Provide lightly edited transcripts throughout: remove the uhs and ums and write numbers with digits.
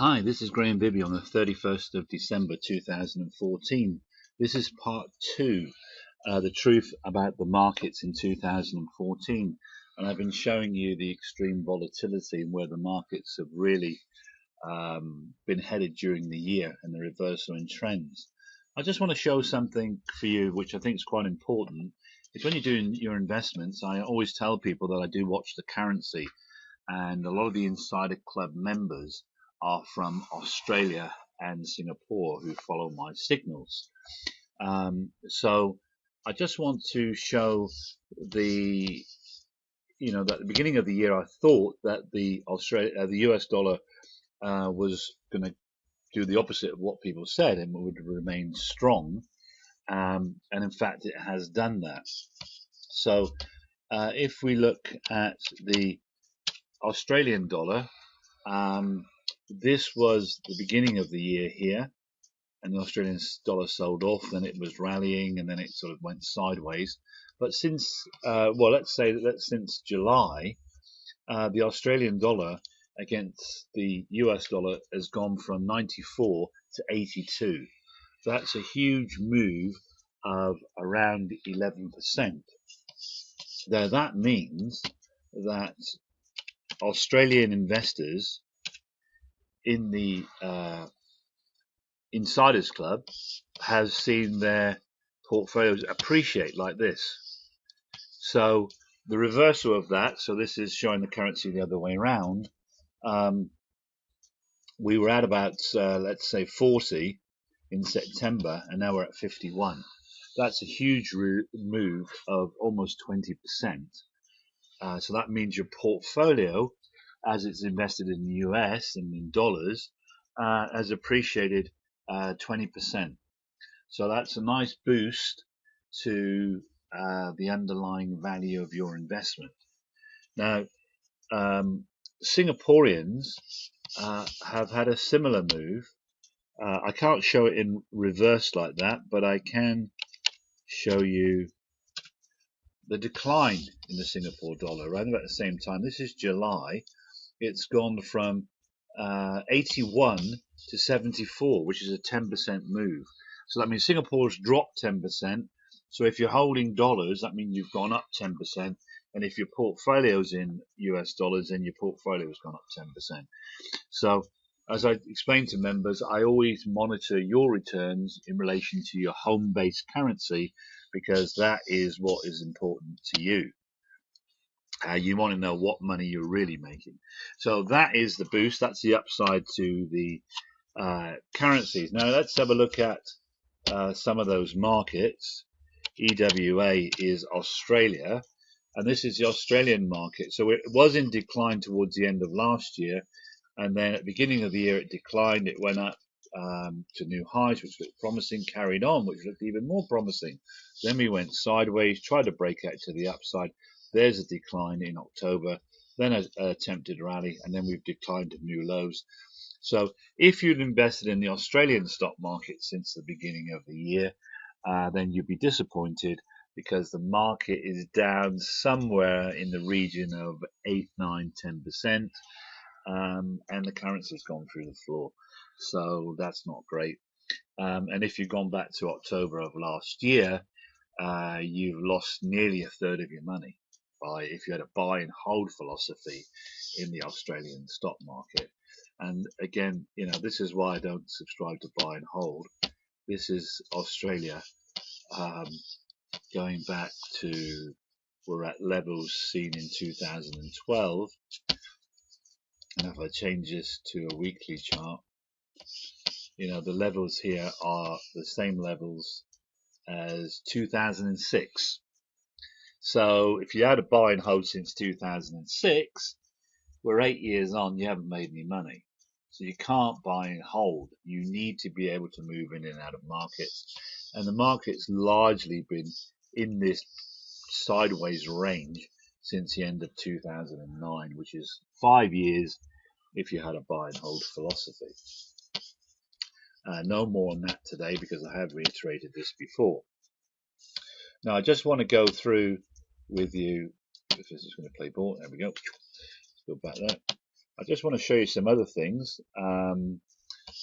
Hi, this is Graham Bibby on the 31st of December 2014. This is part two, the truth about the markets in 2014. And I've been showing you the extreme volatility and where the markets have really been headed during the year and the reversal in trends. I just want to show something for you which I think is quite important. It's when you're doing your investments, I always tell people that I do watch the currency, and a lot of the Insider Club members are from Australia and Singapore who follow my signals. So I just want to show the, that at the beginning of the year I thought that the US dollar was going to do the opposite of what people said and would remain strong. And in fact, it has done that. So if we look at the Australian dollar, this was the beginning of the year here, and the Australian dollar sold off, then it was rallying, and then it sort of went sideways. But since, let's say that since July, the Australian dollar against the US dollar has gone from 94 to 82. So that's a huge move of around 11%. Now that means that Australian investors in the Insiders Club has seen their portfolios appreciate like this. So the reversal of that, so this is showing the currency the other way around. We were at about, let's say 40 in September, and now we're at 51. That's a huge move of almost 20%. So that means your portfolio, as it's invested in the US and in dollars, has appreciated 20%. So that's a nice boost to the underlying value of your investment. Now, Singaporeans have had a similar move. I can't show it in reverse like that, but I can show you the decline in the Singapore dollar around about the same time. This is July. It's gone from 81 to 74, which is a 10% move. So that means Singapore's dropped 10%. So if you're holding dollars, that means you've gone up 10%. And if your portfolio's in US dollars, then your portfolio has gone up 10%. So as I explained to members, I always monitor your returns in relation to your home-based currency, because that is what is important to you. You want to know what money you're really making. So that is the boost. That's the upside to the currencies. Now let's have a look at some of those markets. EWA is Australia, and this is the Australian market. So it was in decline towards the end of last year, and then at the beginning of the year it declined. It went up to new highs, which looked promising, carried on, which looked even more promising. Then we went sideways, tried to break out to the upside. There's a decline in October, then an attempted rally, and then we've declined to new lows. So if you'd invested in the Australian stock market since the beginning of the year, then you'd be disappointed, because the market is down somewhere in the region of 8, 9, 10%, and the currency's gone through the floor. So that's not great. And if you've gone back to October of last year, you've lost nearly a third of your money if you had a buy and hold philosophy in the Australian stock market. And again, this is why I don't subscribe to buy and hold. This is Australia going back to, we're at levels seen in 2012. And if I change this to a weekly chart, the levels here are the same levels as 2006. So if you had a buy and hold since 2006, we're 8 years on, you haven't made any money. So you can't buy and hold. You need to be able to move in and out of markets. And the market's largely been in this sideways range since the end of 2009, which is 5 years if you had a buy and hold philosophy. No more on that today, because I have reiterated this before. Now I just want to go through with you, if this is going to play ball, there we go. Let's go back there. I just want to show you some other things.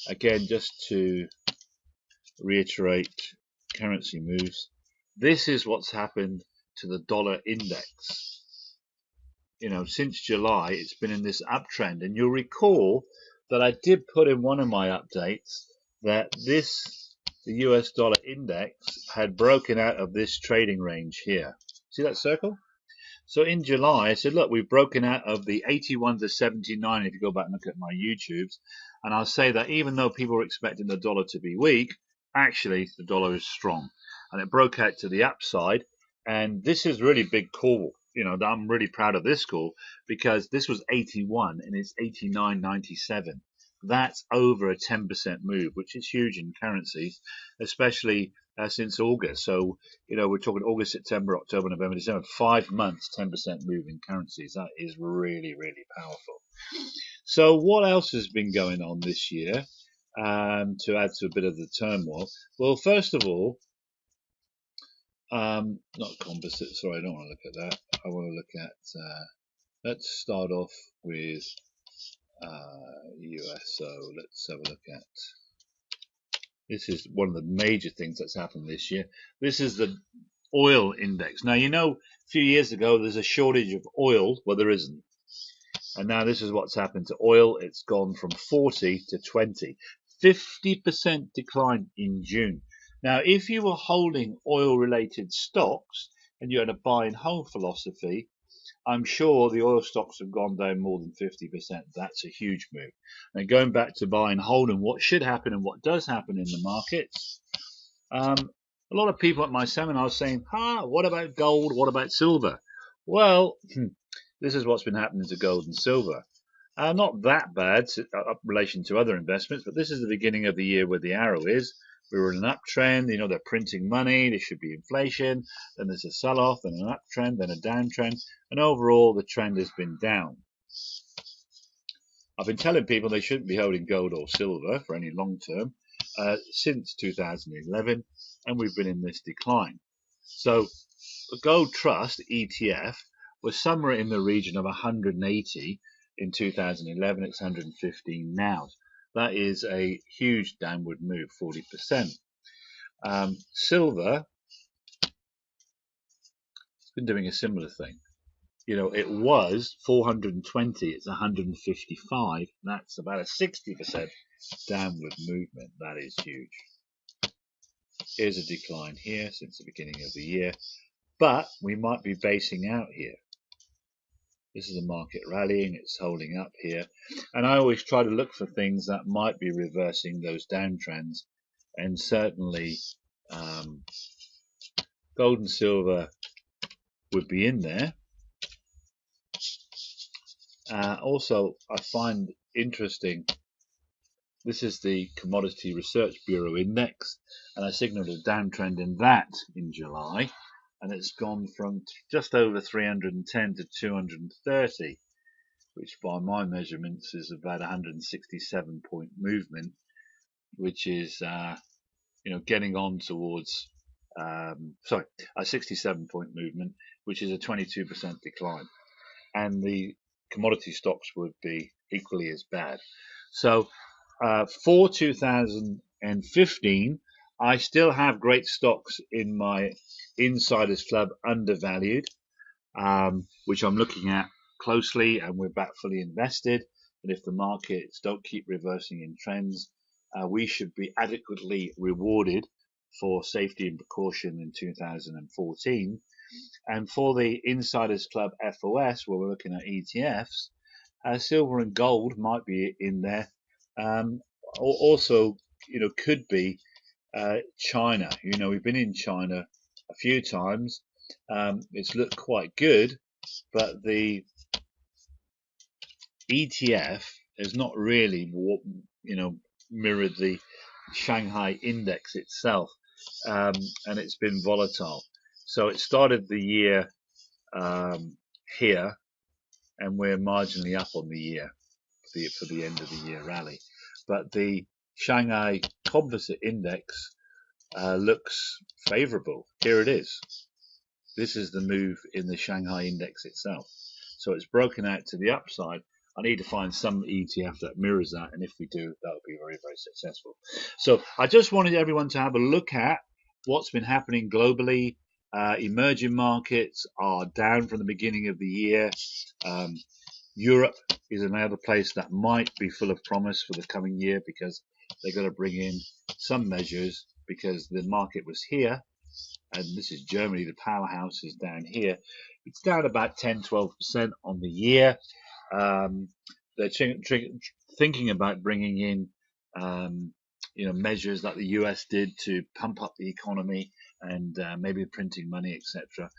Again, just to reiterate currency moves. This is what's happened to the dollar index. Since July, it's been in this uptrend. And you'll recall that I did put in one of my updates that the US dollar index had broken out of this trading range here. See that circle? So in July, I said, look, we've broken out of the 81 to 79, if you go back and look at my YouTubes. And I'll say that even though people were expecting the dollar to be weak, actually the dollar is strong. And it broke out to the upside. And this is really big call. I'm really proud of this call because this was 81 and it's 89.97. That's over a 10% move, which is huge in currencies, especially since August. So, we're talking August, September, October, November, December, 5 months, 10% move in currencies. That is really, really powerful. So what else has been going on this year to add to a bit of the turmoil? Well, first of all, not composite, sorry, I don't want to look at that. I want to look at, let's start off with USO. Let's have a look at. This is one of the major things that's happened this year. This is the oil index. Now, a few years ago, there's a shortage of oil. Well, there isn't. And now this is what's happened to oil. It's gone from 40 to 20. 50% decline in June. Now, if you were holding oil-related stocks and you had a buy and hold philosophy, I'm sure the oil stocks have gone down more than 50%. That's a huge move. And going back to buy and hold and what should happen and what does happen in the markets, a lot of people at my seminars saying, what about gold? What about silver? Well, this is what's been happening to gold and silver. Not that bad in relation to other investments, but this is the beginning of the year where the arrow is. We were in an uptrend, they're printing money, there should be inflation, then there's a sell-off, then an uptrend, then a downtrend, and overall the trend has been down. I've been telling people they shouldn't be holding gold or silver for any long term since 2011, and we've been in this decline. So the gold trust ETF was somewhere in the region of 180 in 2011. It's 115 now. That is a huge downward move, 40%. Silver has been doing a similar thing. It was 420, it's 155. That's about a 60% downward movement. That is huge. Here's a decline here since the beginning of the year, but we might be basing out here. This is a market rallying, it's holding up here. And I always try to look for things that might be reversing those downtrends. And certainly gold and silver would be in there. Also, I find interesting, this is the Commodity Research Bureau Index, and I signaled a downtrend in that in July. And it's gone from just over 310 to 230, which by my measurements is about 167 point movement, which is getting on towards a 67 point movement, which is a 22% decline, and the commodity stocks would be equally as bad. So for 2015, I still have great stocks in my Insiders Club undervalued, which I'm looking at closely, and we're back fully invested. But if the markets don't keep reversing in trends, we should be adequately rewarded for safety and precaution in 2014. And for the Insiders Club FOS, where we're looking at ETFs, silver and gold might be in there. Also, could be China. We've been in China a few times. It's looked quite good, but the ETF has not really, mirrored the Shanghai index itself, and it's been volatile. So it started the year here, and we're marginally up on the year for the end of the year rally. But the Shanghai Composite Index looks favorable. Here it is. This is the move in the Shanghai Index itself. So it's broken out to the upside. I need to find some ETF that mirrors that, and if we do, that will be very, very successful. So I just wanted everyone to have a look at what's been happening globally. Emerging markets are down from the beginning of the year. Europe is another place that might be full of promise for the coming year because they've got to bring in some measures because the market was here, and this is Germany, the powerhouse is down here. It's down about 10-12% on the year. They're thinking about bringing in measures like the US did to pump up the economy and maybe printing money, etc.,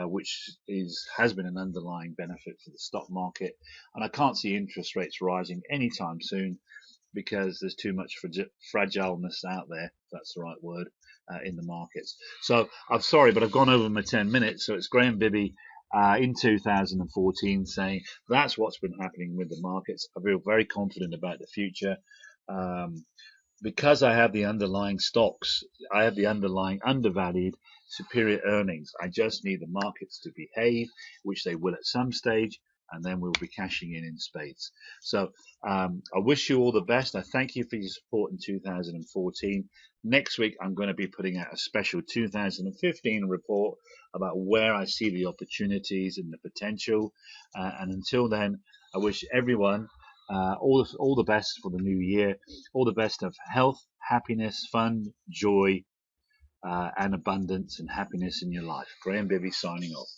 which has been an underlying benefit for the stock market. And I can't see interest rates rising anytime soon because there's too much fragileness out there, if that's the right word, in the markets. So I'm sorry, but I've gone over my 10 minutes. So it's Graham Bibby in 2014 saying that's what's been happening with the markets. I feel very confident about the future. Because I have the underlying stocks, I have the underlying undervalued superior earnings. I just need the markets to behave, which they will at some stage, and then we'll be cashing in spades. So I wish you all the best. I thank you for your support in 2014. Next week, I'm going to be putting out a special 2015 report about where I see the opportunities and the potential. And until then, I wish everyone all the best for the new year. All the best of health, happiness, fun, joy, and abundance and happiness in your life. Graham Bibby signing off.